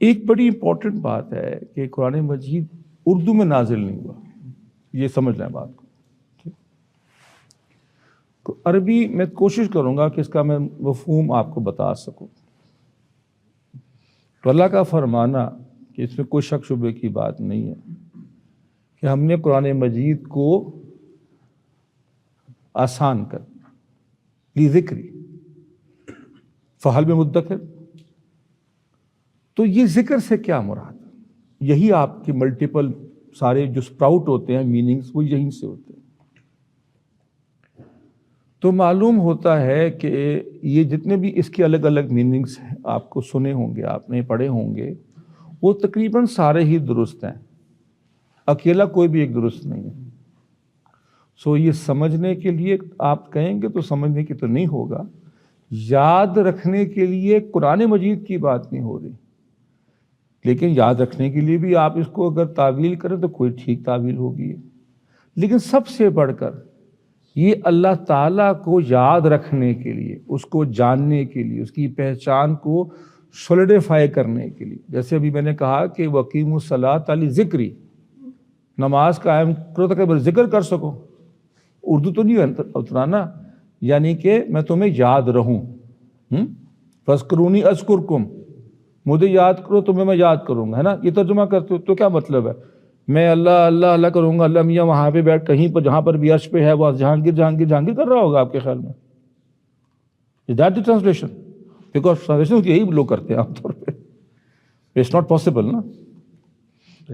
ایک بڑی امپورٹنٹ بات ہے کہ قرآن مجید اردو میں نازل نہیں ہوا، یہ سمجھ لیں بات کو۔ عربی میں کوشش کروں گا کہ اس کا میں مفہوم آپ کو بتا سکوں۔ تو اللہ کا فرمانا کہ اس میں کوئی شک شبے کی بات نہیں ہے کہ ہم نے قرآن مجید کو آسان کر لی ذکری فہل میں مدکر۔ تو یہ ذکر سے کیا مراد؟ یہی آپ کے ملٹیپل سارے جو سپراؤٹ ہوتے ہیں میننگز وہ یہیں سے ہوتے ہیں۔ تو معلوم ہوتا ہے کہ یہ جتنے بھی اس کے الگ الگ میننگز ہیں آپ کو سنے ہوں گے، آپ نے پڑھے ہوں گے، وہ تقریباً سارے ہی درست ہیں، اکیلا کوئی بھی ایک درست نہیں ہے۔ سو یہ سمجھنے کے لیے آپ کہیں گے تو سمجھنے کی تو نہیں ہوگا، یاد رکھنے کے لیے قرآن مجید کی بات نہیں ہو رہی، لیکن یاد رکھنے کے لیے بھی آپ اس کو اگر تعویل کریں تو کوئی ٹھیک تعویل ہوگی۔ لیکن سب سے بڑھ کر یہ اللہ تعالیٰ کو یاد رکھنے کے لیے، اس کو جاننے کے لیے، اس کی پہچان کو سولیڈیفائی کرنے کے لیے، جیسے ابھی میں نے کہا کہ وَقِیمُوا الصَّلَاةَ لِذِکْرِی، نماز قائم کرو تاکہ میں ذکر کر سکوں۔ اردو تو نہیں اترانا، یعنی کہ میں تمہیں یاد رہوں۔ فَاذْکُرُونِی أَذْکُرْکُم، مجھے یاد کرو تمہیں میں یاد کروں گا، ہے نا؟ یہ ترجمہ کرتے ہو تو کیا مطلب ہے؟ میں اللہ اللہ اللہ کروں گا، اللہ میاں وہاں پہ بیٹھ کہیں پر جہاں پر بھی عرش پہ ہے وہ جہانگیر جہانگیر جہانگیر کر رہا ہوگا آپ کے خیال میں؟ Is that the translation? Because translation یہی لوگ کرتے ہیں عام طور پہ، اٹس ناٹ پاسبل نا۔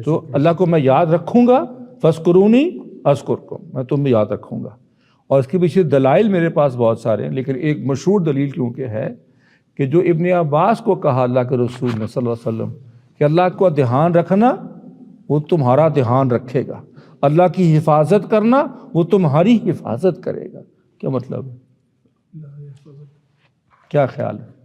تو اللہ کو میں یاد رکھوں گا، فَاذْکُرُونِی أَذْکُرْکُم، میں تمہیں یاد رکھوں گا۔ اور اس کے پیچھے دلائل میرے پاس بہت سارے ہیں، لیکن ایک مشہور دلیل کیونکہ ہے کہ جو ابن عباس کو کہا اللہ کے رسول نے صلی اللہ علیہ وسلم کہ اللہ کو دھیان رکھنا وہ تمہارا دھیان رکھے گا، اللہ کی حفاظت کرنا وہ تمہاری حفاظت کرے گا۔ کیا مطلب ہے؟ کیا خیال ہے؟